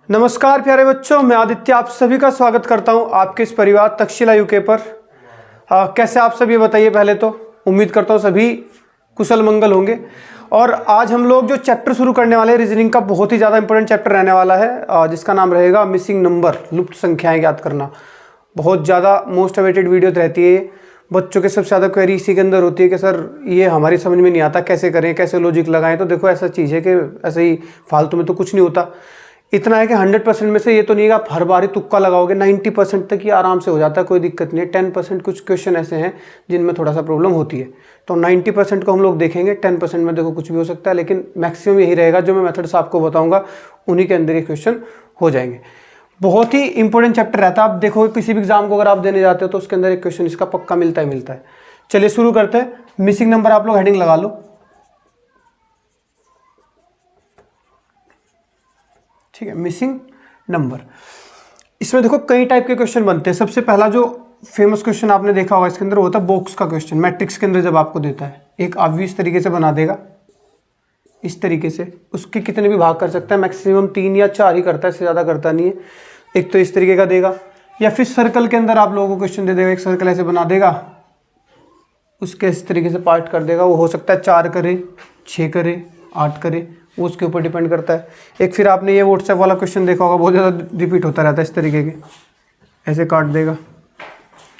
नमस्कार प्यारे बच्चों, मैं आदित्य आप सभी का स्वागत करता हूं आपके इस परिवार तक्षशिला यूके पर। कैसे आप सब ये बताइए। पहले तो उम्मीद करता हूं सभी कुशल मंगल होंगे। और आज हम लोग जो चैप्टर शुरू करने वाले हैं रीजनिंग का, बहुत ही ज़्यादा इंपॉर्टेंट चैप्टर रहने वाला है जिसका नाम रहेगा मिसिंग नंबर, लुप्त संख्याएं याद करना। बहुत ज़्यादा मोस्ट अवेटेड वीडियो रहती है। बच्चों के सबसे ज़्यादा क्वेरी इसी के अंदर होती है कि सर ये हमारी समझ में नहीं आता, कैसे करें, कैसे लॉजिक लगाएं। तो देखो ऐसा चीज़ है कि ऐसे ही फालतू में तो कुछ नहीं होता। इतना है कि 100% में से ये तो नहीं है आप हर बार ही तुक्का लगाओगे, 90% तक ये आराम से हो जाता है, कोई दिक्कत नहीं है। 10% कुछ क्वेश्चन ऐसे हैं जिनमें थोड़ा सा प्रॉब्लम होती है। तो 90% को हम लोग देखेंगे, 10% में देखो कुछ भी हो सकता है, लेकिन मैक्सिमम यही रहेगा। जो मैं मेथड्स आपको बताऊंगा उन्हीं के अंदर ये क्वेश्चन हो जाएंगे। बहुत ही इंपॉर्टेंट चैप्टर रहता है। आप देखो किसी भी एग्जाम को अगर आप देने जाते हो तो उसके अंदर एक क्वेश्चन इसका पक्का मिलता है। चलिए शुरू करते हैं। मिसिंग नंबर आप लोग हेडिंग लगा लो, ठीक है। मिसिंग नंबर, इसमें देखो कई टाइप के क्वेश्चन बनते हैं। सबसे पहला जो फेमस क्वेश्चन आपने देखा होगा इसके अंदर, वो होता है बॉक्स का क्वेश्चन। मैट्रिक्स के अंदर जब आपको देता है, एक आदमी इस तरीके से बना देगा, इस तरीके से, उसके कितने भी भाग कर सकता है, मैक्सिमम 3 या 4 ही करता है, इससे ज़्यादा करता नहीं है। एक तो इस तरीके का देगा, या फिर सर्कल के अंदर आप लोगों को क्वेश्चन दे देगा, एक सर्कल ऐसे बना देगा, उसके इस तरीके से पार्ट कर देगा। वो हो सकता है 4 करे, 6 करे, 8 करे, वो उसके ऊपर डिपेंड करता है। एक फिर आपने ये व्हाट्सएप वाला क्वेश्चन देखा होगा, बहुत ज़्यादा रिपीट होता रहता है, इस तरीके के ऐसे काट देगा,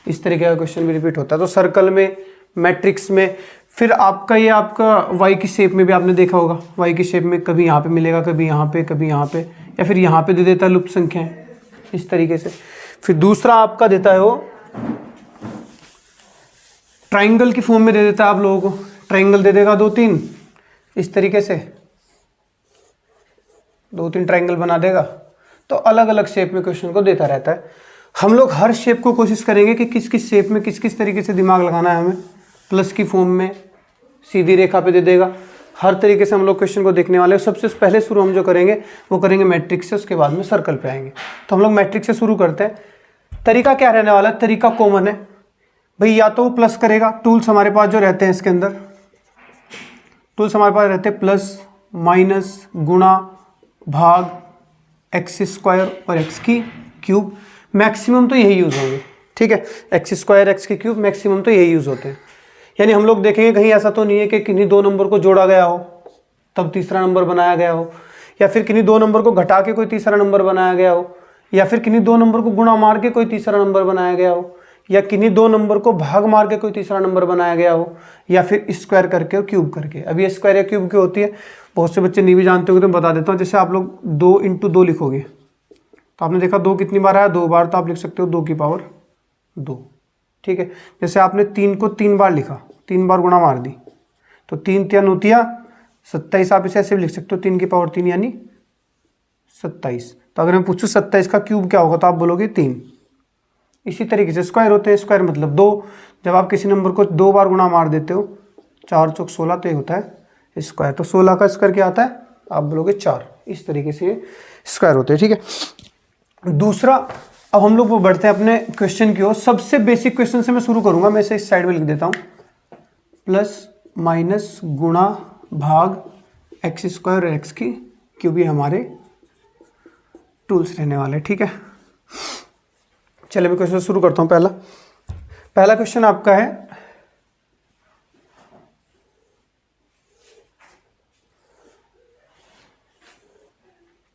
इस तरीके का क्वेश्चन भी रिपीट होता है। तो सर्कल में, मैट्रिक्स में, फिर आपका ये आपका वाई की शेप में भी आपने देखा होगा। वाई की शेप में कभी यहाँ पे मिलेगा, कभी यहाँ पे, कभी यहाँ पे, या फिर यहाँ पे दे देता है लुप्त संख्याएं इस तरीके से। फिर दूसरा आपका देता है वो ट्राइंगल की फॉर्म में दे देता है आप लोगों को। ट्राइंगल दे देगा 2-3 इस तरीके से, 2-3 ट्राइंगल बना देगा। तो अलग अलग शेप में क्वेश्चन को देता रहता है। हम लोग हर शेप को कोशिश करेंगे कि किस किस शेप में किस किस तरीके से दिमाग लगाना है हमें। प्लस की फॉर्म में, सीधी रेखा पे दे देगा, हर तरीके से हम लोग क्वेश्चन को देखने वाले हैं। सबसे पहले शुरू हम जो करेंगे वो करेंगे मैट्रिक्स से, उसके बाद में सर्कल पे आएंगे। तो हम लोग मैट्रिक्स से शुरू करते हैं। तरीका क्या रहने वाला है? तरीका कॉमन है भाई, या तो वो प्लस करेगा। टूल्स हमारे पास जो रहते हैं इसके अंदर, टूल्स हमारे पास रहते हैं प्लस, माइनस, गुणा, भाग, एक्स स्क्वायर और एक्स की क्यूब। मैक्सिमम तो यही यूज़ होंगे, ठीक है। एक्स स्क्वायर, एक्स की क्यूब, मैक्सिमम तो यही यूज़ होते हैं। यानी हम लोग देखेंगे कहीं ऐसा तो नहीं है कि किन्हीं 2 नंबर को जोड़ा गया हो तब तीसरा नंबर बनाया गया हो, या फिर किन्हीं 2 नंबर को घटा के कोई तीसरा नंबर बनाया गया हो, या फिर किन्हीं 2 नंबर को गुणा मार के कोई तीसरा नंबर बनाया गया हो, या किन्हीं 2 नंबर को भाग मार के कोई तीसरा नंबर बनाया गया हो, या फिर स्क्वायर करके और क्यूब करके। अब ये स्क्वायर या क्यूब की होती है, बहुत से बच्चे नहीं भी जानते होंगे तो मैं बता देता हूँ। जैसे आप लोग 2 × 2 लिखोगे तो आपने देखा 2 कितनी बार आया, 2 बार, तो आप लिख सकते हो 2 की पावर 2, ठीक है। जैसे आपने 3 को 3 बार लिखा, 3 बार गुणा मार दी, तो 3 × 9 = 27। आप इसे ऐसे भी लिख सकते हो, 3 की पावर 3 यानी 27। तो अगर मैं पूछूँ 27 का क्यूब क्या होगा तो आप बोलोगे 3। इसी तरीके से स्क्वायर होते हैं। स्क्वायर मतलब 2। जब आप किसी नंबर को 2 बार गुणा मार देते हो, 4 × 16, तो ये होता है स्क्वायर। तो 16 का स्क्वायर क्या आता है? आप बोलोगे 4। इस तरीके से स्क्वायर होते हैं, ठीक है। दूसरा, अब हम लोग वो बढ़ते हैं अपने क्वेश्चन की ओर। सबसे बेसिक क्वेश्चन से मैं शुरू करूंगा। मैं इसे इस साइड में लिख देता हूँ, प्लस, माइनस, गुणा, भाग, एक्स स्क्वायर और एक्स की क्यूब, ये हमारे टूल्स रहने वाले, ठीक है। चलिए मैं क्वेश्चन शुरू करता हूँ। पहला क्वेश्चन आपका है,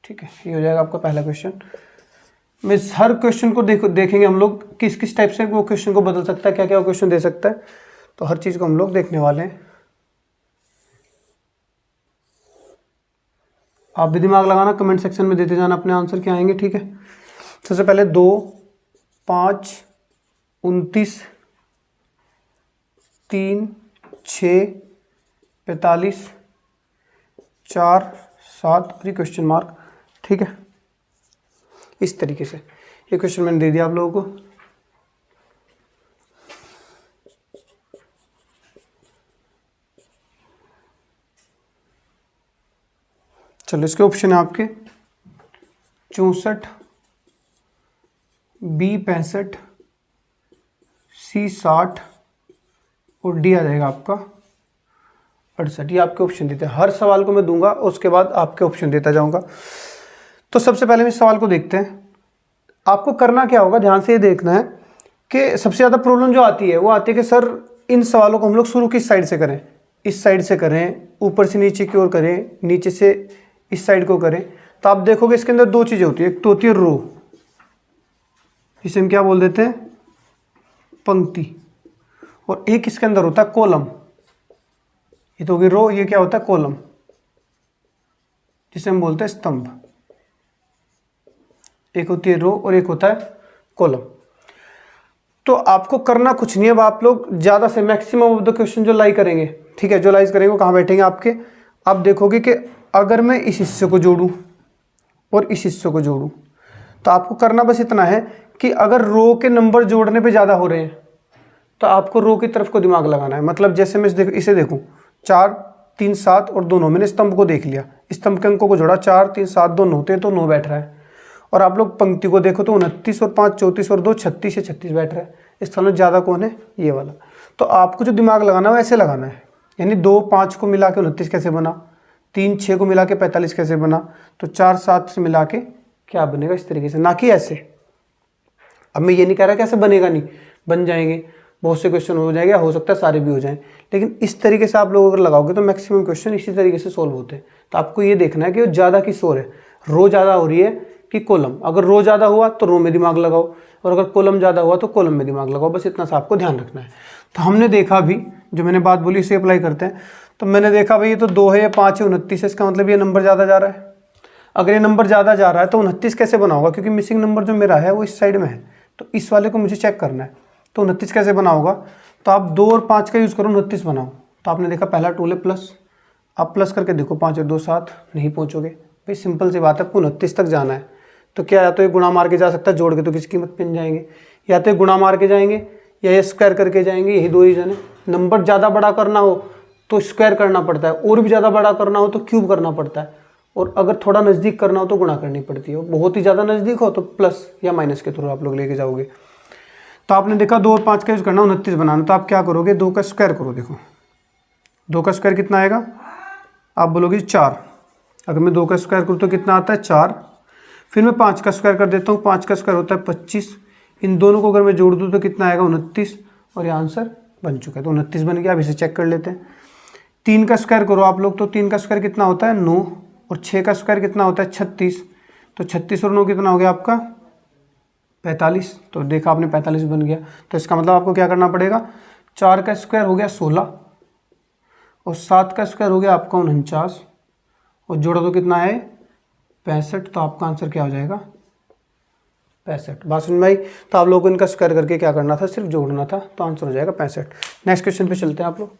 ठीक है, ये हो जाएगा आपका पहला क्वेश्चन। मैं हर क्वेश्चन को देखेंगे हम लोग किस किस टाइप से वो क्वेश्चन को बदल सकता है, क्या क्या वो क्वेश्चन दे सकता है। तो हर चीज़ को हम लोग देखने वाले हैं। आप भी दिमाग लगाना, कमेंट सेक्शन में देते जाना अपने आंसर क्या आएंगे, ठीक है। सबसे पहले 2, 5, 29, 3, 6, 45, 4, 7 और ये क्वेश्चन मार्क, ठीक है। इस तरीके से ये क्वेश्चन मैंने दे दिया आप लोगों को। चलो इसके ऑप्शन है आपके 64, B 65, C 60 और D आ जाएगा आपका 68। ये आपके ऑप्शन देते हैं। हर सवाल को मैं दूंगा, उसके बाद आपके ऑप्शन देता जाऊंगा। तो सबसे पहले हम इस सवाल को देखते हैं। आपको करना क्या होगा, ध्यान से ये देखना है कि सबसे ज़्यादा प्रॉब्लम जो आती है वो आती है कि सर इन सवालों को हम लोग शुरू किस साइड से करें, इस साइड से करें, ऊपर से नीचे की ओर करें, नीचे से इस साइड को करें। तो आप देखोगे इसके अंदर दो चीज़ें होती है, एक तो होती है रो, जिसे हम क्या बोल देते हैं, पंक्ति, और एक इसके अंदर होता है कॉलम। ये तो होगी रो, ये क्या होता है कॉलम, जिसे हम बोलते हैं स्तंभ। एक होती है रो और एक होता है कॉलम। तो आपको करना कुछ नहीं है, अब आप लोग ज़्यादा से मैक्सिमम ऑफ द क्वेश्चन जो लाई करेंगे, ठीक है, जो लाइज करेंगे वो कहाँ बैठेंगे आपके, आप देखोगे कि अगर मैं इस हिस्से को जोड़ूं और इस हिस्से को जोड़ूं, तो आपको करना बस इतना है कि अगर रो के नंबर जोड़ने पे ज़्यादा हो रहे हैं तो आपको रो की तरफ को दिमाग लगाना है। मतलब जैसे मैं इसे देखूं 4 3 7 और 2 9, मैंने स्तंभ को देख लिया, स्तंभ के अंकों को जोड़ा, 4 3 7 2 9 होते हैं तो 9 बैठ रहा है। और आप लोग पंक्ति को देखो तो 29 और 5 34 और 2 36 से 36 बैठ रहा है। इस स्थान में ज़्यादा कौन है, ये वाला। तो आपको जो दिमाग लगाना है वो ऐसे लगाना है, यानी 2 5 को मिला के 29 कैसे बना, 3 6 को मिला के 45 कैसे बना, तो 4 7 से मिला के क्या बनेगा, इस तरीके से, ना कि ऐसे। अब मैं ये नहीं कह रहा कि ऐसे बनेगा नहीं, बन जाएंगे, बहुत से क्वेश्चन हो जाएंगे, हो सकता है सारे भी हो जाएं, लेकिन इस तरीके से आप लोग अगर लगाओगे तो मैक्सिमम क्वेश्चन इसी तरीके से सोल्व होते हैं। तो आपको ये देखना है कि वो ज़्यादा किस ओर है, रो ज़्यादा हो रही है कि कॉलम। अगर रो ज़्यादा हुआ तो रो में दिमाग लगाओ, और अगर कॉलम ज़्यादा हुआ तो कॉलम में दिमाग लगाओ, बस इतना सा आपको ध्यान रखना है। तो हमने देखा अभी जो मैंने बात बोली इसे अप्लाई करते हैं। तो मैंने देखा भाई ये तो 2 है, ये 5 है, 29 है, इसका मतलब ये नंबर ज़्यादा जा रहा है। अगर ये नंबर ज़्यादा जा रहा है तो 29 कैसे बना होगा, क्योंकि मिसिंग नंबर जो मेरा है वो इस साइड में है, तो इस वाले को मुझे चेक करना है। तो 29 कैसे बना होगा, तो आप 2 और 5 का यूज़ करो, 29 बनाओ। तो आपने देखा पहला टूल है प्लस, आप प्लस करके देखो, 5 और 2 7, नहीं पहुँचोगे भाई, सिंपल सी बात है, आपको 29 तक जाना है। तो क्या, या तो ये गुणा मार के जा सकता है, जोड़ के तो किसी कीमत पे जाएंगे, या तो गुणा मार के जाएंगे या ये स्क्वायर करके जाएंगे, यही दो रीजन है। नंबर ज़्यादा बड़ा करना हो तो स्क्वायर करना पड़ता है, और भी ज़्यादा बड़ा करना हो तो क्यूब करना पड़ता है, और अगर थोड़ा नज़दीक करना हो तो गुणा करनी पड़ती है, बहुत ही ज़्यादा नज़दीक हो तो प्लस या माइनस के थ्रू आप लोग लेके जाओगे। तो आपने देखा 2 और 5 का यूज़ करना, 29 बनाना, तो आप क्या करोगे, 2 का स्क्वायर करो। देखो 2 का स्क्वायर कितना आएगा, आप बोलोगे 4। अगर मैं 2 का स्क्वायर करूँ तो कितना आता है 4। फिर मैं 5 का स्क्वायर कर देता हूँ, 5 का स्क्वायर होता है 25। इन दोनों को अगर मैं जोड़ दूँ तो कितना आएगा 29, और ये आंसर बन चुका है। तो 29 बन गया। अब इसे चेक कर लेते हैं। 3 का स्क्वायर करो आप लोग, तो 3 का स्क्वायर कितना होता है 9, और 6 का स्क्वायर कितना होता है 36। तो 36 और 9 कितना हो गया आपका 45। तो देखा आपने 45 बन गया। तो इसका मतलब आपको क्या करना पड़ेगा, 4 का स्क्वायर हो गया 16, और 7 का स्क्वायर हो गया आपका 49, और जोड़ा तो कितना है 65। तो आपका आंसर क्या हो जाएगा 65। बात समझ में आई। तो आप लोगों को इनका स्क्वायर करके क्या करना था, सिर्फ जोड़ना था, तो आंसर हो जाएगा 65। नेक्स्ट क्वेश्चन पे चलते हैं आप लोग।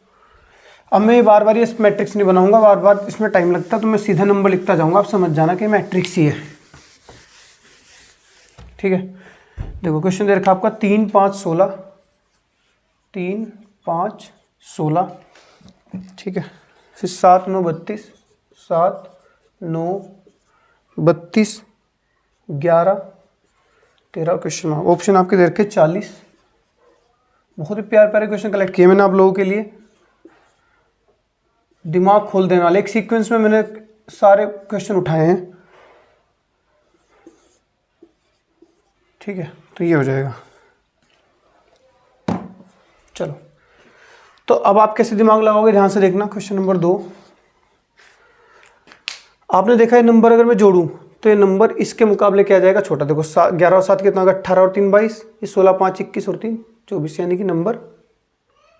अब मैं बार बार ये मैट्रिक्स नहीं बनाऊंगा, बार बार इसमें टाइम लगता है, तो मैं सीधा नंबर लिखता जाऊंगा, आप समझ जाना कि मैट्रिक्स ही है, ठीक है। देखो क्वेश्चन दे रखा आपका 3 5 16, 3 5 16, ठीक है। फिर 7 9 32, 7 9 32 11 13। क्वेश्चन ऑप्शन आपके दे रखे 40। बहुत ही प्यारे प्यारे क्वेश्चन कलेक्ट किए मैंने आप लोगों के लिए, दिमाग खोल देने वाले। एक सीक्वेंस में मैंने सारे क्वेश्चन उठाए हैं, ठीक है। तो ये हो जाएगा। चलो, तो अब आप कैसे दिमाग लगाओगे, ध्यान से देखना। क्वेश्चन नंबर 2, आपने देखा ये नंबर अगर मैं जोड़ूं तो ये नंबर इसके मुकाबले क्या आ जाएगा, छोटा। देखो 11 और 7 कितना होगा 18 और 3 22, ये 16 5 21 और 3 24, यानी कि नंबर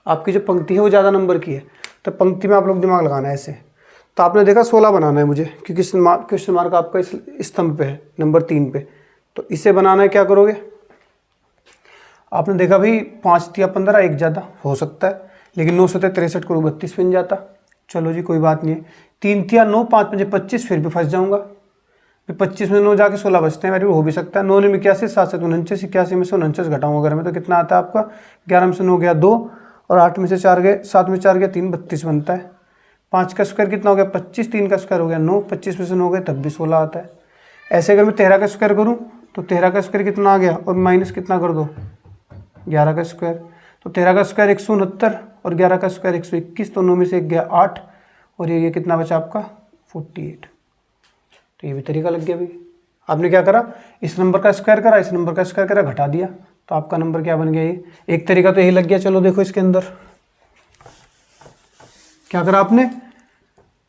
आपकी जो पंक्ति है वो ज़्यादा नंबर की है। तो पंक्ति में आप लोग दिमाग लगाना है ऐसे। तो आपने देखा 16 बनाना है मुझे, क्योंकि क्वेश्चन मार्क आपका इस स्तंभ पे है, नंबर 3 पे। तो इसे बनाना है, क्या करोगे, आपने देखा भाई 5 या 15 एक ज़्यादा हो सकता है, लेकिन 9 7 63 करो 32 बन जाता। चलो जी कोई बात नहीं है। 3 या 9 5 5 25, फिर भी फंस जाऊंगा। फिर 25 में 9 जाके 16 बचते हैं, मेरे हो भी सकता है। 9 ने 81, 7 से 49, 81 में से 49 घटाऊंगा अगर मैं, तो कितना आता है आपका 11 में से 9 गया 2, और 8 में से 4 गए, 7 में 4 गया 3, 32 बनता है। 5 का स्क्वायर कितना हो गया 25, 3 का स्क्वायर हो गया 9, 25 में से 9 गए तब भी 16 आता है। ऐसे अगर मैं 13 का स्क्वायर करूँ तो 13 का स्क्वायर कितना आ गया, और माइनस कितना कर दो 11 का स्क्वायर। तो 13 का स्क्वायर 169 और 11 का स्क्वायर 121, तो 9 में से 1 गया 8, और ये कितना बचा आपका 48। तो ये भी तरीका लग गया भाई। आपने क्या करा, इस नंबर का स्क्वायर करा, इस नंबर का स्क्वायर करा, घटा दिया, तो आपका नंबर क्या बन गया ये। एक तरीका तो यही लग गया। चलो देखो इसके अंदर क्या करा आपने,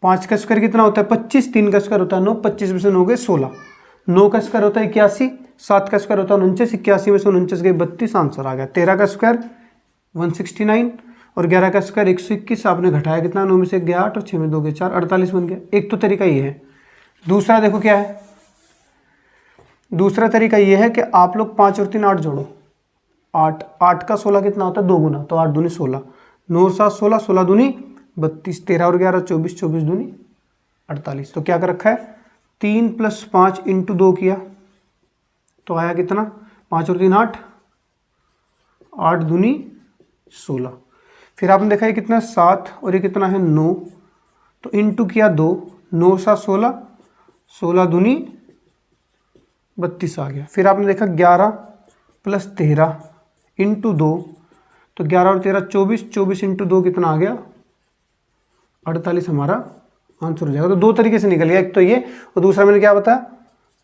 5 का स्क्वायर कितना होता है 25, 3 का स्क्वायर होता है 9, 25 में से 9 गए 16, 9 का स्क्वायर होता है 81, 7 का स्क्वायर होता है 49, 81 में से 49 गए 32, आंसर आ गया। 13 का स्क्वायर 169 और 11 का स्क्वायर 121, आपने घटाया कितना, 9 में से 1 गया 8 और 6 में 2 गए 4, 48 बन गया। एक तो तरीका ये है। दूसरा देखो क्या है, दूसरा तरीका ये है कि आप लोग 5 और 3 8 जोड़ो, 8, 8 का 16 कितना होता है 2 गुना, तो 8 दूनी 16, 9 और 7 16, 16 दूनी 32, 13 और 11 24, 24 दूनी 48। तो क्या कर रखा है, 3 + 5 × 2 किया तो आया कितना, 5 और 3 8, 8 दूनी 16। फिर आपने देखा ये कितना 7 और ये कितना है 9, तो इंटू किया 2, 9 7 16, 16 दूनी 32 आ गया। फिर आपने देखा 11 + 13 × 2, तो 11 और 13 24, 24 × 2 कितना आ गया 48, हमारा आंसर हो जाएगा। तो दो तरीके से निकल गया, एक तो ये और दूसरा मैंने क्या बताया,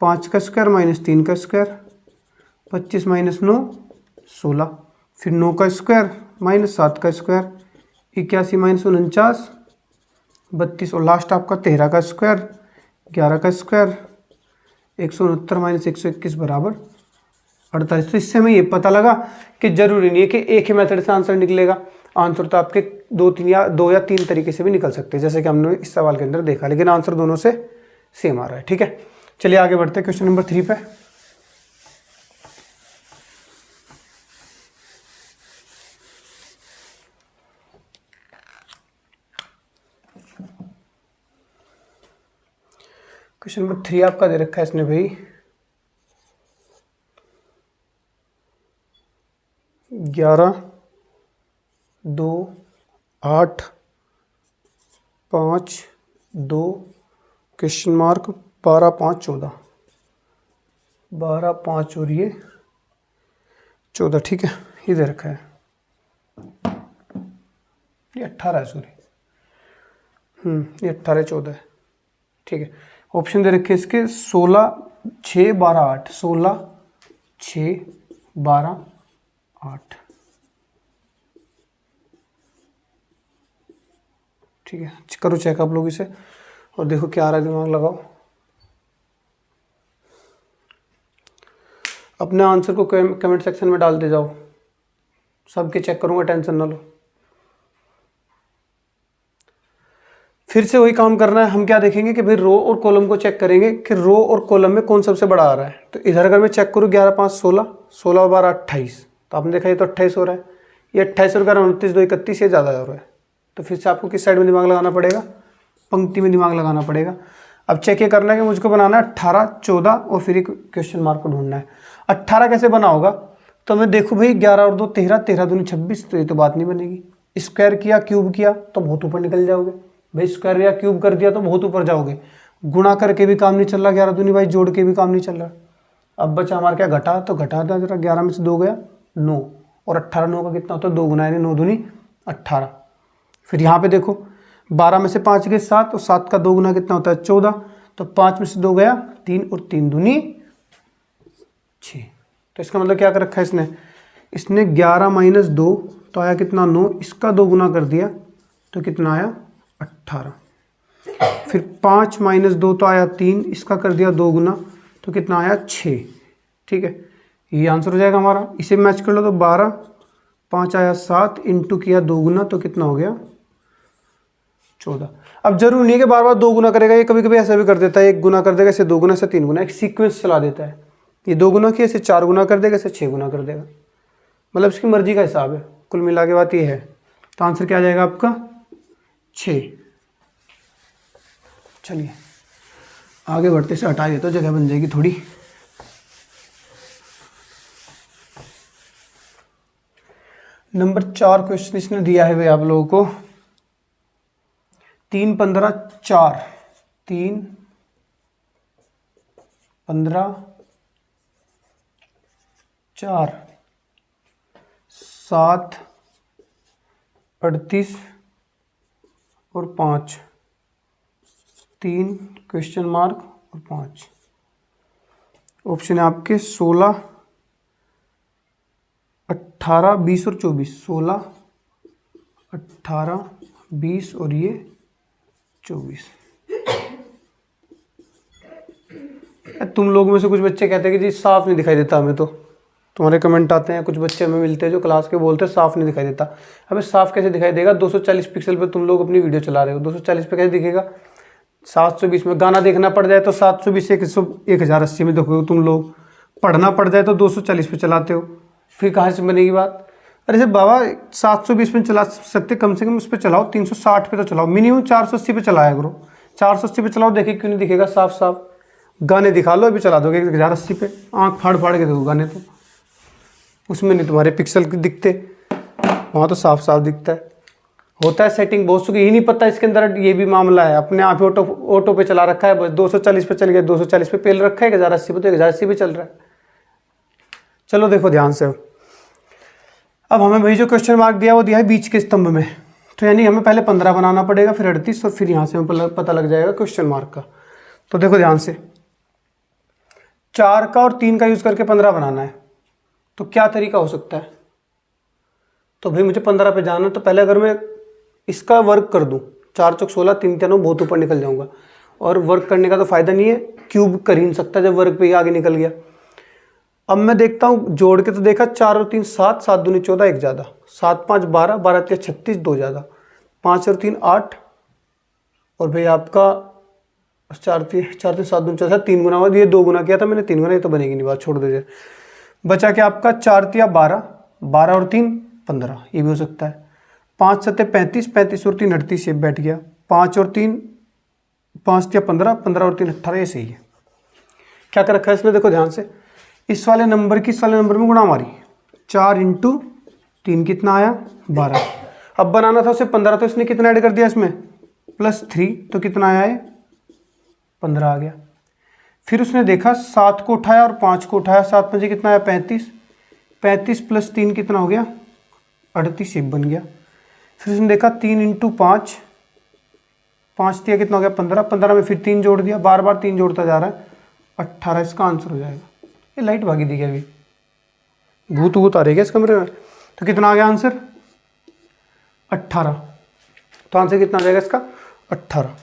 5 का स्क्वायर - 3 का स्क्वायर, 25 - 9 16, फिर 9 का स्क्वायर - 7 का स्क्वायर, 81 - 49 32, और लास्ट आपका 13 का स्क्वायर 11 का स्क्वायर 169 - 121 बराबर 48। तो इससे हमें ये पता लगा कि जरूरी नहीं है कि एक ही मेथड से आंसर निकलेगा, आंसर तो आपके 2 या 3 तरीके से भी निकल सकते हैं, जैसे कि हमने इस सवाल के अंदर देखा, लेकिन आंसर दोनों से सेम आ रहा है। ठीक है, चलिए आगे बढ़ते हैं क्वेश्चन नंबर 3 पे। क्वेश्चन नंबर 3 आपका दे रखा है इसने भाई, 11 2 8 5 2 क्वेश्चन मार्क 12 5 14, 12 5 और ये 14। ठीक है, ये दे रखा है, ये 18 है, सॉरी, ये 18 14 है। ठीक है, ऑप्शन दे रखे इसके 16 6 12 8, 16 6 12 8। ठीक है, करो चेक आप लोग इसे और देखो क्या आ रहा है, दिमाग लगाओ। अपने आंसर को कमेंट सेक्शन में डालते जाओ, सबके चेक करूंगा, टेंशन ना लो। फिर से वही काम करना है, हम क्या देखेंगे कि भाई रो और कॉलम को चेक करेंगे कि रो और कॉलम में कौन सबसे बड़ा आ रहा है। तो इधर अगर मैं चेक करूँ 11 5 16, 16 और 12 28, तो आपने देखा ये तो 28 हो रहा है, ये 28 और 11 29 2 31, ये ज़्यादा हो रहा है। तो फिर से आपको किस साइड में दिमाग लगाना पड़ेगा, पंक्ति में दिमाग लगाना पड़ेगा। अब चेक ये करना है कि मुझको बनाना है 18 14 और फिर क्वेश्चन मार्क को ढूंढना है। 18 कैसे बना होगा, तो मैं देखूँ भाई 11 और 2 13, 13 दूनी 26, तो ये तो बात नहीं बनेगी। स्क्वायर किया क्यूब किया तो बहुत ऊपर निकल जाओगे भाई, स्क्वायर या क्यूब कर दिया तो बहुत ऊपर जाओगे, गुणा करके भी काम नहीं चल रहा, 11 दूनी भाई जोड़ के भी काम नहीं चल रहा। अब बचा हमारा क्या, घटा, तो घटा था जरा, 11 में से 2 गया 9, और 18 9 का कितना होता है 2 गुना, यानी 9 दूनी 18। फिर यहाँ पे देखो 12 में से 5 गए 7, और 7 का 2 गुना कितना होता है 14, तो 5 में से 2 गया 3, और 3 दूनी 6। तो इसका मतलब क्या कर रखा है इसने 11 - 2 तो आया कितना 9, इसका 2 गुना कर दिया तो कितना आया 18। फिर 5 - 2 तो आया 3, इसका कर दिया 2 गुना तो कितना आया 6। ठीक है, ये आंसर हो जाएगा हमारा। इसे मैच कर लो तो 12 5 आया 7, इंटू किया 2 गुना तो कितना हो गया 14। अब जरूर नहीं है कि बार बार 2 गुना करेगा, ये कभी कभी ऐसा भी कर देता है, 1 गुना कर देगा, इसे 2 गुना, से 3 गुना, एक सीक्वेंस चला देता है। ये 2 गुना किया, इसे 4 गुना कर देगा, इसे 6 गुना कर देगा, मतलब इसकी मर्जी का हिसाब है। कुल मिला के बात ये है। तो आंसर क्या आ जाएगा आपका 6। चलिए आगे बढ़ते से हटा देते तो जगह बन जाएगी थोड़ी। नंबर 4 क्वेश्चन इसने दिया है भाई आप लोगों को, 3 15 4, 3 15 4 7 38 और 5, 3 क्वेश्चन मार्क और 5। ऑप्शन है आपके 16, 18, 20 और 24। 16, 18, 20 और ये 24। तुम लोग में से कुछ बच्चे कहते हैं कि जी साफ नहीं दिखाई देता हमें, तो तुम्हारे कमेंट आते हैं, कुछ बच्चे हमें मिलते हैं जो क्लास के बोलते हैं साफ नहीं दिखाई देता। हमें साफ कैसे दिखाई देगा? 240 पिक्सल पे तुम लोग अपनी वीडियो चला रहे हो, 240 पे कैसे दिखेगा? 720 में गाना देखना पड़ जाए तो 720 1080 में देखोगे तुम लोग, पढ़ना पड़ जाए तो 240 पे चलाते हो, फिर कहाँ से बनेगी बात? अरे जब बाबा 720 में चला सकते, कम से कम उस पर चलाओ, 360 पे तो चलाओ, मिनिमम 480 पे चलाया करो। 480 पे चलाओ, देखे क्यों नहीं दिखेगा साफ साफ? गाने दिखा लो, अभी चला दोगे 1080 पे, आँख फाड़ फाड़ के देखो गाने, तो उसमें नहीं तुम्हारे पिक्सल दिखते, वहाँ तो साफ साफ दिखता है। होता है सेटिंग बहुत सु, यही नहीं पता इसके अंदर ये भी मामला है, अपने आप ही ऑटो पे चला रखा है, बस 240 पे चल गया, 240 पे पेल रखा है, 1080 पे, तो 1080 पे चल रहा है। चलो देखो ध्यान से, अब हमें वही जो क्वेश्चन मार्क दिया वो दिया है बीच के स्तंभ में, तो यानी हमें पहले 15 बनाना पड़ेगा, फिर 38 और फिर यहाँ से हमें पता लग जाएगा क्वेश्चन मार्क का। तो देखो ध्यान से, 4 का और 3 का यूज़ करके 15 बनाना है, तो क्या तरीका हो सकता है? तो भाई मुझे 15 पे जाना, तो पहले अगर मैं इसका वर्क कर दूं, 4 चौक 16, 3 3 बहुत ऊपर निकल जाऊंगा, और वर्क करने का तो फायदा नहीं है, क्यूब कर ही नहीं सकता जब वर्क पे ही आगे निकल गया। अब मैं देखता हूँ जोड़ के, तो देखा 4 और 3 7, 7 दूनी 14, एक ज़्यादा, 7 5 12, 12 3 36, 2 ज़्यादा, 5 और 3 8, और भाई आपका 4 3 7 दूनी 14, 3 गुना हुआ, ये 2 गुना किया था मैंने, 3 गुना, ये तो बनेगी नहीं बात, छोड़ दीजिए। बचा क्या आपका 4 3 12, 12 और 3 15, ये भी हो सकता है। 5 7 35, 35 और 3 38, ये बैठ गया। 5 और 3 5 3 15, 15 और 3 18, ये सही है। क्या कर रखा है इसने? देखो ध्यान से, इस वाले नंबर की इस वाले नंबर में गुणा मारी, 4 इंटू 3 कितना आया? 12। अब बनाना था उसे 15, तो इसने कितना ऐड कर दिया इसमें? +3, तो कितना आया है? 15 आ गया। फिर उसने देखा 7 को उठाया और 5 को उठाया, 7 5 कितना आया? 35, 35 + 3 कितना हो गया? 38, ये बन गया। फिर उसने देखा 3 इंटू 5, 5 दिया कितना हो गया? 15, 15 में फिर 3 जोड़ दिया, बार बार 3 जोड़ता जा रहा है, 18 इसका आंसर हो जाएगा। ये लाइट भागी दी क्या? अभी भूत भूत आ रही है इस कमरे में? तो कितना आ गया आंसर? 18। तो आंसर कितना आ जाएगा इसका? 18।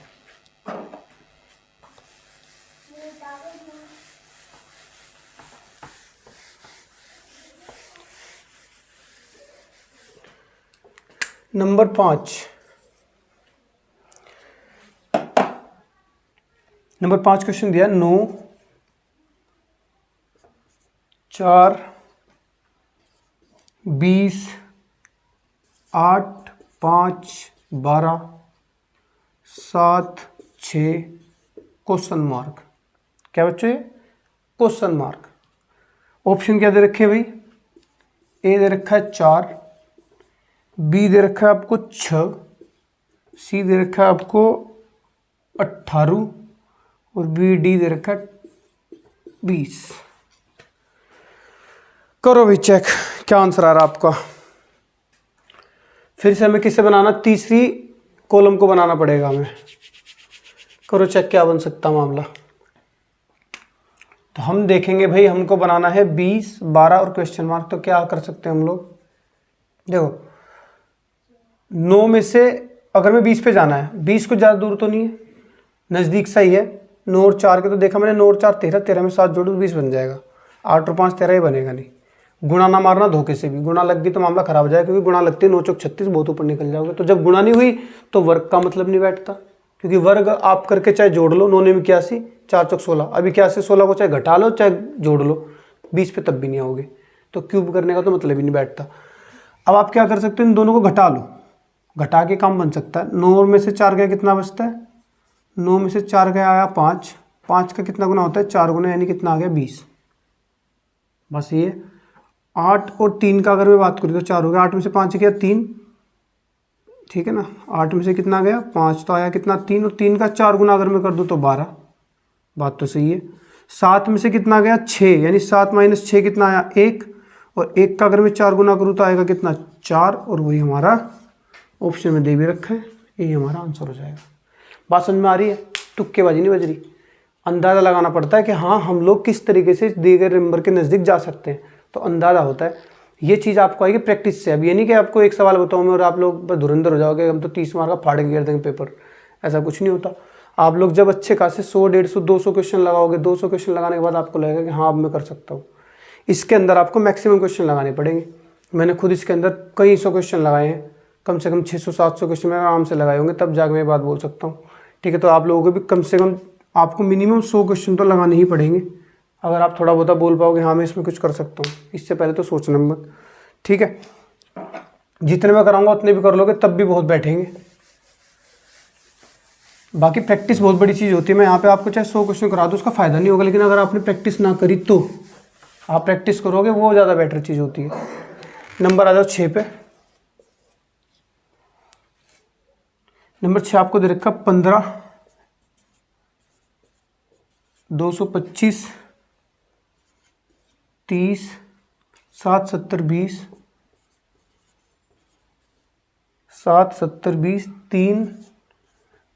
नंबर 5, नंबर 5 क्वेश्चन दिया 9 4 20 8 5 12 7 6 क्वेश्चन मार्क। क्या बच्चों? ये क्वेश्चन मार्क। ऑप्शन क्या दे रखे हैं भाई? ए दे रखा है 4, बी दे रखा है आपको 6, सी दे रखा है आपको 18 और बी डी दे रखा है 20। करो भाई चेक, क्या आंसर आ रहा है आपका? फिर से हमें किसे बनाना? तीसरी कॉलम को बनाना पड़ेगा हमें। करो चेक क्या बन सकता मामला। तो हम देखेंगे भाई, हमको बनाना है 20 12 और क्वेश्चन मार्क। तो क्या कर सकते हैं हम लोग? देखो 9 में से अगर मैं 20 पे जाना है, 20 को ज़्यादा दूर तो नहीं है, नज़दीक सा ही है। 9 और 4 के तो देखा मैंने, 9 और 4 13, 13 में 7 जोड़ो तो 20 बन जाएगा। 8 और 5 13, ही बनेगा नहीं। गुणा ना मारना धोखे से भी, गुणा लग गई तो मामला खराब हो जाएगा, क्योंकि गुणा लगती है 9 चौक 36, बहुत ऊपर निकल जाओगे। तो जब गुणा नहीं हुई तो वर्ग का मतलब नहीं बैठता, क्योंकि वर्ग आप करके चाहे जोड़ लो, 9 में 81, 4 चौक 16, अभी 81 16 को चाहे घटा लो चाहे जोड़ लो, 20 पे तब भी नहीं आओगे। तो क्यूब करने का तो मतलब ही नहीं बैठता। अब आप क्या कर सकते हो? इन दोनों को घटा लो, घटा के काम बन सकता है। 9 में से 4 गया कितना बचता है? 9 में से 4 गया आया 5, 5 का कितना गुना होता है? 4 गुना, यानी कितना आ गया? 20। बस ये 8 और 3 का अगर मैं बात करूँ तो 4 हो गया, 8 में से 5 गया 3, ठीक है ना। 8 में से कितना गया? 5, तो आया कितना? 3, और 3 का 4 गुना अगर मैं कर दूँ तो 12। बात तो सही है। 7 में से कितना गया? 6, यानी 7 - 6 कितना आया? 1, और 1 का अगर मैं 4 गुना करूँ तो आएगा कितना? 4, और वही हमारा ऑप्शन में दे भी रखा है, यही हमारा आंसर हो जाएगा। बात समझ में आ रही है? तुक्केबाजी नहीं बज रही। अंदाज़ा लगाना पड़ता है कि हाँ हम लोग किस तरीके से दिए गए नंबर के नज़दीक जा सकते हैं, तो अंदाज़ा होता है। ये चीज़ आपको आएगी प्रैक्टिस से। अब ये नहीं कि आपको एक सवाल बताऊँ और आप लोग बस धुरंधर हो जाओगे, हम तो 30 मार्क का फाड़ के गिर देंगे पेपर, ऐसा कुछ नहीं होता। आप लोग जब अच्छे खासे 100, 150, 200 क्वेश्चन लगाओगे, 200 क्वेश्चन लगाने के बाद आपको लगेगा कि हाँ अब मैं कर सकता हूँ। इसके अंदर आपको मैक्सिमम क्वेश्चन लगाने पड़ेंगे। मैंने खुद इसके अंदर कई सौ क्वेश्चन लगाए हैं, कम से कम 600-700 क्वेश्चन मैंने आराम से लगाए होंगे, तब जाकर मैं बात बोल सकता हूँ। ठीक है, तो आप लोगों को भी कम से कम आपको मिनिमम 100 क्वेश्चन तो लगाने ही पड़ेंगे, अगर आप थोड़ा बहुत बोल पाओगे हाँ मैं इसमें कुछ कर सकता हूँ। इससे पहले तो सोचना मत, ठीक है। जितने मैं कराऊंगा उतने भी कर लोगे तब भी बहुत बैठेंगे। बाकी प्रैक्टिस बहुत बड़ी चीज़ होती है। मैं यहाँ पे आपको चाहे 100 क्वेश्चन करा दूँ उसका फ़ायदा नहीं होगा, लेकिन अगर आपने प्रैक्टिस ना करी तो आप प्रैक्टिस करोगे, वो ज़्यादा बेटर चीज़ होती है। नंबर आ जाओ 6 पे। नंबर 6 आपको दे रखा 15, 225, 30, 7, 70, 20, 7, 70, 20, 3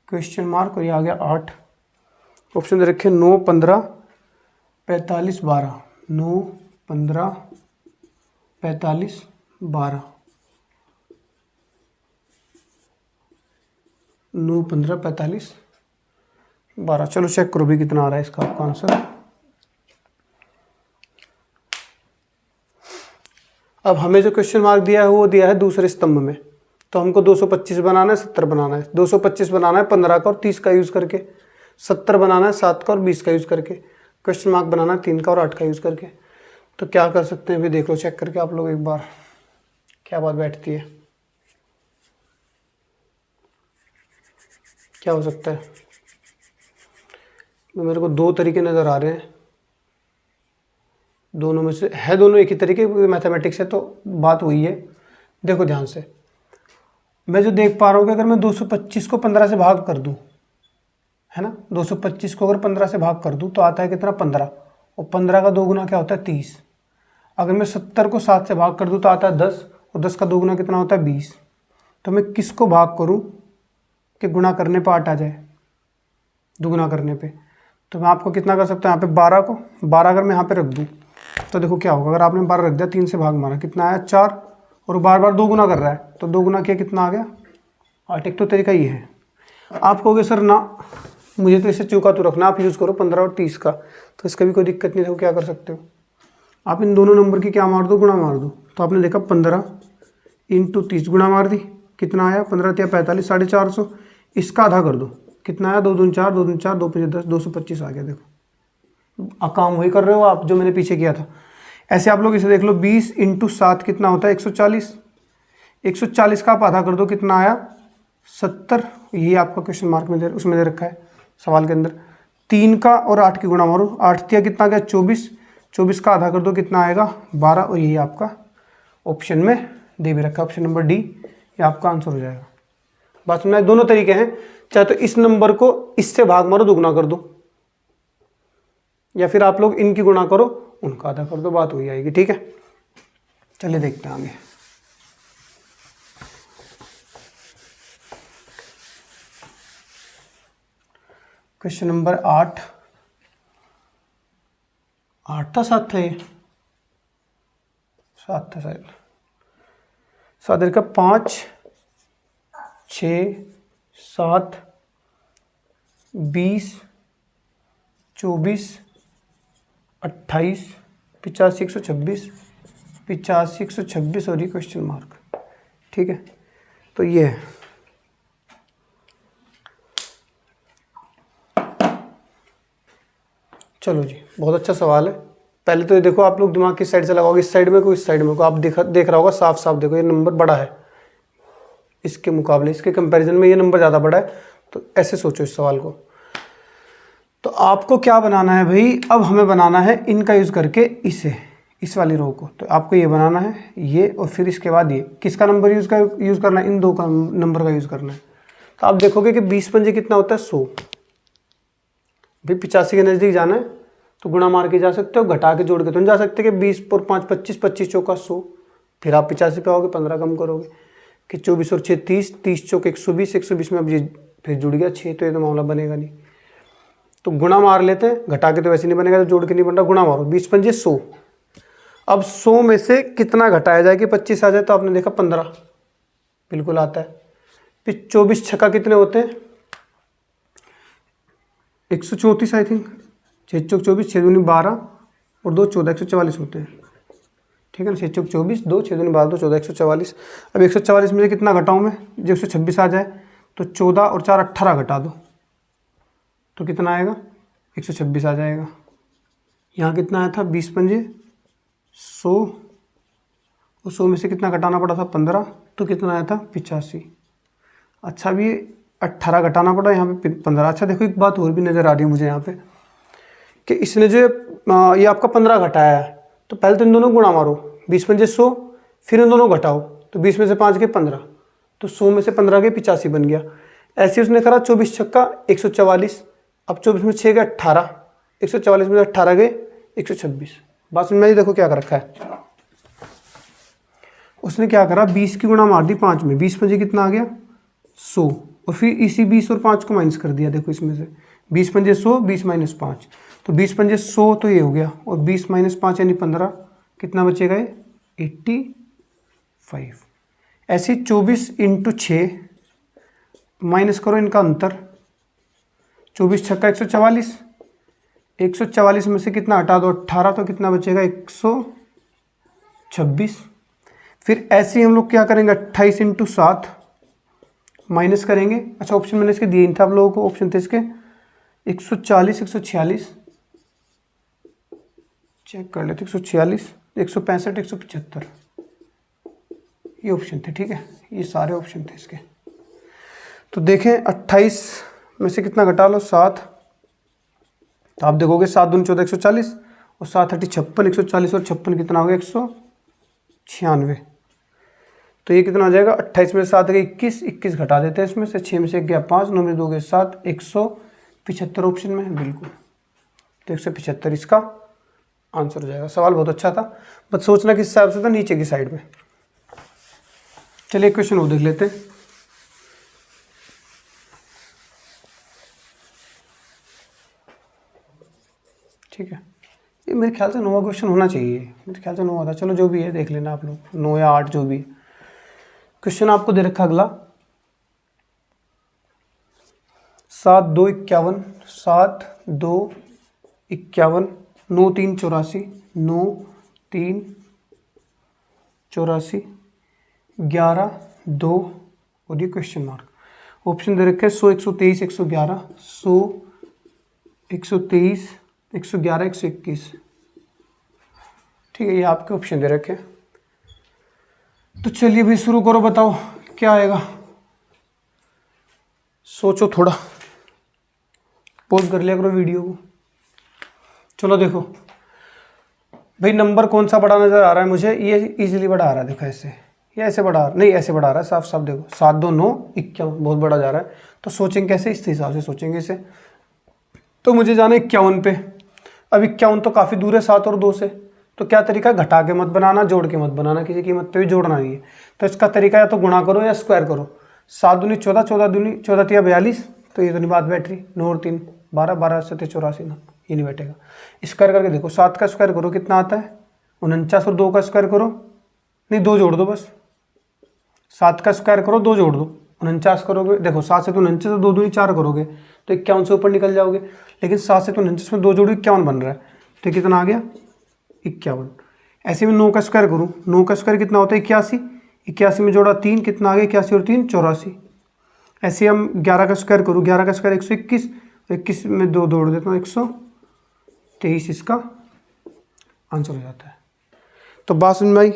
क्वेश्चन मार्क और ये आ गया 8। ऑप्शन दे रखे 9, 15, 45, 12, 9, 15, 45, 12, 9, 15, 45, 12। चलो चेक करो भी कितना आ रहा है इसका आपका आंसर। अब हमें जो क्वेश्चन मार्क दिया है वो दिया है दूसरे स्तंभ में, तो हमको 225 बनाना है, 70 बनाना है। 225 बनाना है 15 का और 30 का यूज़ करके, 70 बनाना है 7 का और 20 का यूज़ करके, क्वेश्चन मार्क बनाना है 3 का और 8 का यूज़ करके। तो क्या कर सकते हैं अभी देख लो चेक करके आप लोग एक बार, क्या बात बैठती है, क्या हो सकता है। मेरे को 2 तरीके नज़र आ रहे हैं, दोनों में से है, दोनों एक ही तरीके, मैथमेटिक्स है तो बात वही है। देखो ध्यान से, मैं जो देख पा रहा हूँ कि अगर मैं 225 को 15 से भाग कर दूँ, है ना, 225 को अगर 15 से भाग कर दूँ तो आता है कितना 15, और 15 का 2 गुना क्या होता है 30। अगर मैं 70 को 7 से भाग कर दूँ तो आता है 10, और 10 का 2 गुना कितना होता है 20। तो मैं किसको भाग करूँ कि गुणा करने पर 8 आ जाए, दुगुना करने पे। तो मैं आपको कितना कर सकता हूँ यहाँ पे 12 को, 12 अगर मैं यहाँ पे रख दूँ तो देखो क्या होगा। अगर आपने 12 रख दिया, 3 से भाग मारा, कितना आया 4, और बार बार 2 गुना कर रहा है, तो 2 गुना किया कितना आ गया 8। एक तो तरीका ये है। आप कहोगे सर ना मुझे तो इसे चौका तो रखना, आप यूज़ करो 15 और 30 का, तो इसका भी कोई दिक्कत नहीं है। क्या कर सकते हो आप, इन दोनों नंबर की क्या मार दो, गुणा मार दो। तो आपने देखा 15 × 30 गुणा मार दी, कितना आया 15 × 45, 450। इसका आधा कर दो, कितना आया 2 दूनी 4, 2 दूनी 4, 2 × 10, 225 आ गया। देखो काम वही कर रहे हो आप जो मैंने पीछे किया था। ऐसे आप लोग इसे देख लो, 20 × 7 कितना होता है 140, 140 का आप आधा कर दो, कितना आया 70। यही आपका क्वेश्चन मार्क में उसमें दे रखा है सवाल के अंदर। 3 का और 8 की गुणा मारो, 8 दिया कितना गया 24, 24 का आधा कर दो, कितना आएगा 12। और यही आपका ऑप्शन में दे भी रखा है, ऑप्शन नंबर डी, ये आपका आंसर हो जाएगा। बात सुनना है, दोनों तरीके हैं, चाहे तो इस नंबर को इससे भाग मारो, दुगुना कर दो, या फिर आप लोग इनकी गुणा करो, उनका आधा कर दो, बात वही आएगी। ठीक है, चलिए देखते हैं आगे। क्वेश्चन नंबर 8 था 7 था, ये 7 था शायद। 7 का 5, 6, 7, 20, 24, 28, 85, 126, 85, 126 और ये क्वेश्चन मार्क। ठीक है, तो ये है। चलो जी, बहुत अच्छा सवाल है। पहले तो ये देखो, आप लोग दिमाग किस साइड से लगाओगे, इस साइड में को इस साइड में को, आप देख रहा होगा साफ साफ, देखो ये नंबर बड़ा है इसके मुकाबले, इसके कंपैरिजन में ये नंबर ज़्यादा बड़ा है। तो ऐसे सोचो इस सवाल को। तो आपको क्या बनाना है भाई, अब हमें बनाना है इनका यूज़ करके इसे, इस वाली रो को। तो आपको ये बनाना है ये, और फिर इसके बाद ये किसका नंबर यूज़ करना है, इन दो का नंबर का यूज़ करना है। तो आप देखोगे कि 20 पंजे कितना होता है 100। भाई 85 के नज़दीक जाना है तो गुणा मार के जा सकते हो, घटा के जोड़ के तो नहीं जा सकते कि 20 और 5 25, 25 चौका 100। फिर आप 85 पे आओगे, 15 कम करोगे कि 24 और 6 30, 30 चौक 120, 120 में अब ये फिर जुड़ गया 6, तो ये तो मामला बनेगा नहीं। तो गुणा मार लेते हैं, घटा के तो वैसे नहीं बनेगा, तो जोड़ के नहीं बन रहा, गुणा मारो, 20 पंजे 100। अब 100 में से कितना घटाया जाए कि 25 आ जाए, तो आपने देखा 15 बिल्कुल आता है। फिर 24 छक्का कितने होते हैं, 134 आई थिंक, 6 चौक 24, 6 दूनी 12 और 2 14, 144 होते हैं, ठीक है ना। 6 चौक 24, 2 6 दूनी 12, 2 14, 144। अब 144 में से कितना घटाऊँ मैं, जो 126 आ जाए, तो 14 और 4 18 घटा दो, तो कितना आएगा, 126 आ जाएगा। यहाँ कितना आया था, 20 पंजे 100, और 100 में से कितना घटाना पड़ा था, 15, तो कितना आया था, 85। अच्छा, भी 18 घटाना पड़ा, यहाँ पे 15। अच्छा देखो, एक बात और भी नज़र आ रही है मुझे यहाँ पे, कि इसने जो ये आपका 15 घटाया है, तो पहले तो इन दोनों गुणा मारो, 20 पंजे 100, फिर इन दोनों घटाओ, तो 20 में से 5 के 15, तो 100 में से 15 के 85 बन गया। ऐसे उसने करा 24 छक्का 144, अब 24 में 6 गए 18, 144 में 18 गए 126। बात समझ में, देखो क्या कर रखा है उसने, क्या करा, 20 की गुणा मार दी 5 में, 20 पंजे कितना आ गया, 100, और फिर इसी 20 और 5 को माइनस कर दिया। देखो इसमें से 20 पंजे 100, 20 माइनस 5, तो 20 पंजे 100 तो ये हो गया, और 20 माइनस 5 यानी 15, कितना बचेगा ये, 85। ऐसे 24 इंटू 6 माइनस करो इनका अंतर, 24 छक्का 144, 144 में से कितना हटा दो, 18, तो कितना बचेगा, 126। फिर ऐसे ही हम लोग क्या करेंगे, 28 इंटू 7 माइनस करेंगे। अच्छा, ऑप्शन मैंने इसके दिए था आप लोगों को, ऑप्शन थे इसके 140, 146, चेक कर लेते, 146, 165, 175, ये ऑप्शन थे, ठीक है, ये सारे ऑप्शन थे इसके। तो देखें 28 में से कितना घटा लो, 7, तो आप देखोगे 7 दूनी 14, 140, और 7 8 56, 140 और 56 कितना हो गया, 196। तो ये कितना हो जाएगा, 28 में से 7 गए 21, 21 घटा देते हैं इसमें से, 6 में से 1 गया 5, 9 में 2 गए 7, 175 ऑप्शन में है बिल्कुल। तो 175 इसका आंसर हो जाएगा। सवाल बहुत अच्छा था, बस सोचना किस हिसाब से था, नीचे की साइड में। चलिए क्वेश्चन वो देख लेते हैं। ठीक है, ये मेरे ख्याल से 9वां क्वेश्चन होना चाहिए, मेरे ख्याल से 9वां था, चलो जो भी है देख लेना आप लोग, 9 या 8 जो भी है। क्वेश्चन आपको दे रखा अगला, 7 2 51, 7 2 51, 9 3 84, 9 3 84, 11 2 और ये क्वेश्चन मार्क। ऑप्शन दे रखे 100 123 111, 100 123 111 121, ठीक है, ये आपके ऑप्शन दे रखे। तो चलिए भाई शुरू करो, बताओ क्या आएगा, सोचो थोड़ा, पॉज कर लिया करो वीडियो को। चलो देखो भाई, नंबर कौन सा बड़ा नज़र आ रहा है मुझे, ये इजीली बड़ा आ रहा है, देखो ऐसे, या ऐसे बड़ा नहीं, ऐसे बड़ा आ रहा है, साफ साफ देखो, 7 2 9 51, बहुत बड़ा जा रहा है। तो सोचेंगे कैसे, इस हिसाब से सोचेंगे इसे। तो मुझे जाना 51 पे, अब 51 तो काफ़ी दूर है 7 और 2 से, तो क्या तरीका, घटा के मत बनाना, जोड़ के मत बनाना, किसी कीमत पे भी जोड़ना नहीं है। तो इसका तरीका या तो गुणा करो या स्क्वायर करो, 7 दूनी 14, 14 दूनी 14 तिया 42, तो ये तो नहीं बात बैठ रही, 9 और 3 12, 12 7 84 ना, ये नहीं बैठेगा। स्क्वायर करके देखो, 7 का स्क्वायर करो कितना आता है 49, और 2 का स्क्वायर करो, नहीं 2 जोड़ दो बस, 7 का स्क्वायर करो 2 जोड़ दो, 49 करोगे, देखो 7 से तो 49, तो 2 दूनी 4 करोगे तो 51 से ऊपर निकल जाओगे, लेकिन 7 से तो 49 में 2 जोड़ो 51 बन रहा है, तो कितना आ गया 51। ऐसे में 9 का स्क्वायर करूँ, 9 का स्क्वायर कितना होता है 81, 81 में जोड़ा 3, कितना आ गया 81 और 3 84। ऐसे हम 11 का स्क्वायर करूँ, 11 का स्क्वायर 121, 21 में 2 जोड़ देता हूँ 123, इसका आंसर हो जाता है। तो बात समझ में आई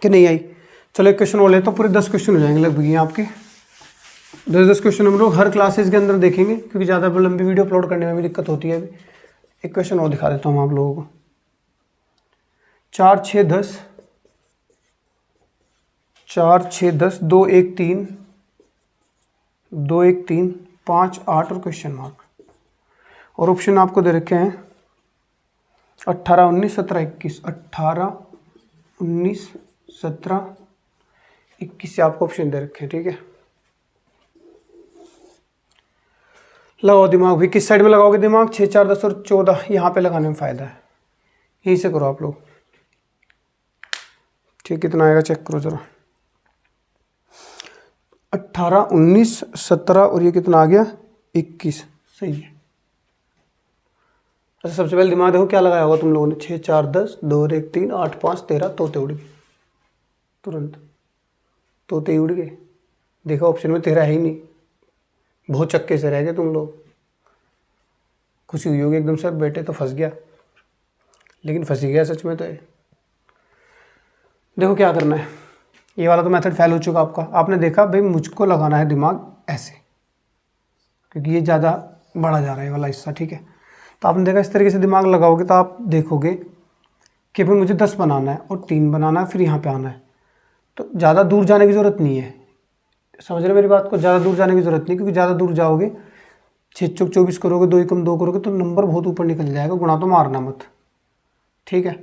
कि नहीं आई? चलो एक क्वेश्चन और लेता हूँ, पूरे 10 क्वेश्चन हो जाएंगे लगभग ये आपके, 10 क्वेश्चन हम लोग हर क्लासेस के अंदर देखेंगे, क्योंकि ज़्यादा लंबी वीडियो अपलोड करने में भी दिक्कत होती है। अभी एक क्वेश्चन और दिखा देता हूँ आप लोगों को, 4 6 10, 4 6 10, 2 1 3, 2 1 3, 5 8 और क्वेश्चन मार्क। और ऑप्शन आपको दे रखे हैं 18 19 17 21, 18 19 17 21 से आपको ऑप्शन दे रखे हैं, ठीक है। लगाओ दिमाग भी। किस साइड में लगाओगे दिमाग? 6 4 10 और 14 यहाँ पे लगाने में फ़ायदा है। यहीं से करो आप लोग। ठीक, कितना आएगा चेक करो ज़रा। 18 19 17 और ये कितना आ गया? 21। सही है। अच्छा, सबसे पहले दिमाग देखो क्या लगाया होगा तुम लोगों ने। 6 4 10 2 और 1 3 8 5 13 तोते उड़ गए तुरंत। तोते ही उड़ गए। देखा ऑप्शन में 13 है ही नहीं। बहुत चक्के से रह गए तुम लोग। खुशी हुई होगी एकदम से, बेटे तो फंस गया, लेकिन फंस ही गया सच में तो है। देखो क्या करना है। ये वाला तो मेथड फेल हो चुका आपका। आपने देखा भाई मुझको लगाना है दिमाग ऐसे, क्योंकि ये ज़्यादा बढ़ा जा रहा है ये वाला हिस्सा। ठीक है, तो आपने देखा इस तरीके से दिमाग लगाओगे तो आप देखोगे कि भाई मुझे 10 बनाना है और 3 बनाना है, फिर यहाँ पे आना है। तो ज़्यादा दूर जाने की ज़रूरत नहीं है। समझ रहे मेरी बात को? ज़्यादा दूर जाने की ज़रूरत नहीं, क्योंकि ज़्यादा दूर जाओगे 6 चौक 24 करोगे, 2 एकम 2 करोगे तो नंबर बहुत ऊपर निकल जाएगा। गुणा तो मारना मत। ठीक है,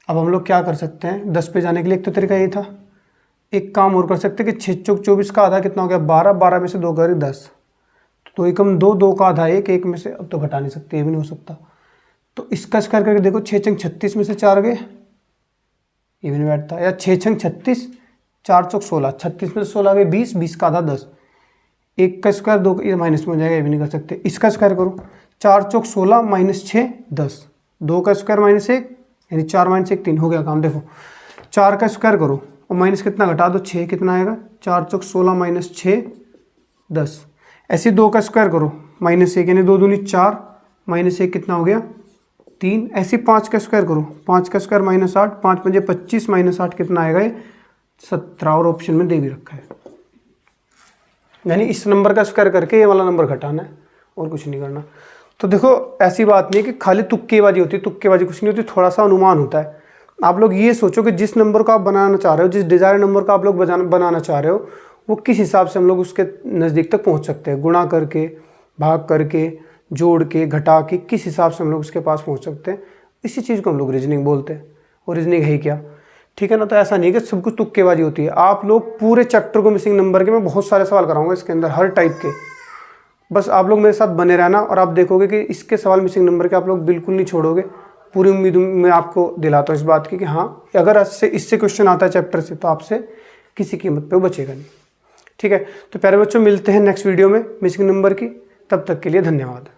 अब हम लोग क्या कर सकते हैं 10 पे जाने के लिए? एक तो तरीका ये था। एक काम और कर सकते हैं कि 6 चौक 24 का आधा कितना हो गया? 12। 12 में से 2 करें 10, तो 2 एकम 2, 2 का आधा 1, 1 में से अब तो घटा नहीं सकते, ये भी नहीं हो सकता। तो इसका स्क्वायर करके देखो। 6 छंग 36 में से 4 गए, ये भी नहीं बैठता। या 6 छंग 36, 4 चौक 16, 36 में से 16 गए 20, 20 का आधा 10। 1 का स्क्वायर 2, ये माइनस में हो जाएगा, ये भी नहीं कर सकते। इसका स्क्वायर करो। 4 चौक 16 माइनस 6 10, 2 का स्क्वायर माइनस 1, यानी 4 माइनस 1 3 हो गया काम। देखो 4 का स्क्वायर करो और माइनस कितना घटा दो 6, कितना आएगा? 4 चौक 16 माइनस 6 10। ऐसे 2 का स्क्वायर करो माइनस 1, यानी 2 दूनी 4, माइनस 1 कितना हो गया? 3। ऐसे 5 का स्क्वायर करो। 5 का स्क्वायर माइनस 8, 5 पंजे 25, माइनस 8 कितना आएगा? ये 17। और ऑप्शन में दे भी रखा है, यानी इस नंबर का स्क्वायर करके ये वाला नंबर घटाना है और कुछ नहीं करना। तो देखो ऐसी बात नहीं है कि खाली तुक्केबाजी होती है। तुक्केबाजी कुछ नहीं होती, थोड़ा सा अनुमान होता है। आप लोग ये सोचो कि जिस नंबर को आप बनाना चाह रहे हो, जिस डिज़ायर नंबर का आप लोग बनाना चाह रहे हो, वो किस हिसाब से हम लोग उसके नज़दीक तक पहुंच सकते हैं। गुणा करके, भाग करके, जोड़ के, घटा के, किस हिसाब से हम लोग उसके पास पहुंच सकते हैं। इसी चीज़ को हम लोग रीजनिंग बोलते हैं। और रीजनिंग है क्या? ठीक है ना। तो ऐसा नहीं है कि सब कुछ तुक्केबाजी होती है। आप लोग पूरे चैप्टर को मिसिंग नंबर के मैं बहुत सारे सवाल कराऊंगा इसके अंदर, हर टाइप के। बस आप लोग मेरे साथ बने रहना और आप देखोगे कि इसके सवाल मिसिंग नंबर के आप लोग बिल्कुल नहीं छोड़ोगे। पूरी उम्मीद मैं आपको दिलाता हूँ इस बात की कि हाँ, अगर इससे क्वेश्चन आता है चैप्टर से तो आपसे किसी कीमत पे वो बचेगा नहीं। ठीक है, तो प्यारे बच्चों मिलते हैं नेक्स्ट वीडियो में मिसिंग नंबर की। तब तक के लिए धन्यवाद।